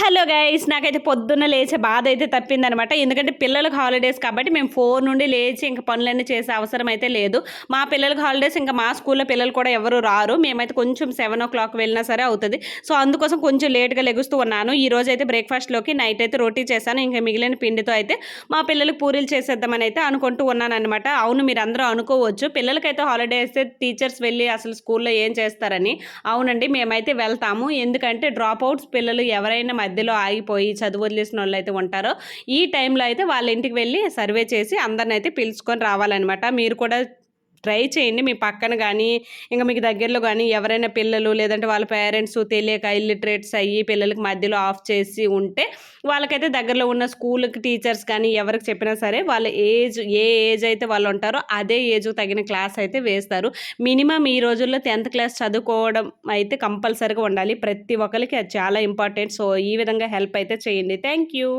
Hello guys, నాకైతే పొద్దున్న లేచే బాధ అయితే తప్పిందనమాట. ఎందుకంటే పిల్లలకు హాలిడేస్ కాబట్టి మేము 4 నుండి లేచి ఇంక పనులన్నీ చేసే అవసరం అయితే లేదు. మా పిల్లలకి హాలిడేస్, ఇంకా మా స్కూల్లో పిల్లలు కూడా ఎవరు రారు. మేమైతే కొంచెం 7:00 వెళ్ళినా సరే అవుతది. సో, అందుకోసం కొంచెం లేట్‌గా లెగుస్తూ ఉన్నాను. ఈరోజైతే బ్రేక్‌ఫాస్ట్‌లోకి నైట్ అయితే రోటీ చేశాను. ఇంక మిగిలిన పిండితో అయితే మా పిల్లలకి పూరీలు చేసేద్దామని అయితే అనుకుంటూ ఉన్నాననమాట. అవును, మీరందరూ అనుకోవచ్చు, పిల్లలకైతే హాలిడే ఇస్తే టీచర్స్ వెళ్ళి అసలు స్కూల్లో ఏం చేస్తారని. అవునండి, మేమైతే వెళ్తాము. ఎందుకంటే డ్రాప్ అవుట్స్ పిల్లలు ఎవరైనా మధ్యలో ఆగిపోయి చదువు వదిలేసినోళ్ళైతే ఉంటారో, ఈ టైంలో అయితే వాళ్ళ ఇంటికి వెళ్ళి సర్వే చేసి అందరినైతే పిలుచుకొని రావాలనమాట. మీరు కూడా ట్రై చేయండి. మీ పక్కన గానీ, ఇంక మీకు దగ్గరలో గానీ ఎవరైనా పిల్లలు, లేదంటే వాళ్ళ పేరెంట్స్ తెలియక ఇల్లిటరేట్స్ అయ్యి పిల్లలకి మధ్యలో ఆఫ్ చేసి ఉంటే, వాళ్ళకైతే దగ్గరలో ఉన్న స్కూల్‌కి టీచర్స్ కానీ ఎవరికి చెప్పినా సరే వాళ్ళ ఏ ఏజ్ అయితే వాళ్ళుంటారో అదే ఏజ్‌కి తగిన క్లాస్ అయితే వేస్తారు. మినిమమ్ ఈ రోజుల్లో 10థ్ క్లాస్ చదువుకోవడం అయితే కంపల్సరీగా ఉండాలి. ప్రతి ఒక్కళ్ళకి అది చాలా ఇంపార్టెంట్. సో, ఈ విధంగా హెల్ప్ అయితే చేయండి. Thank you.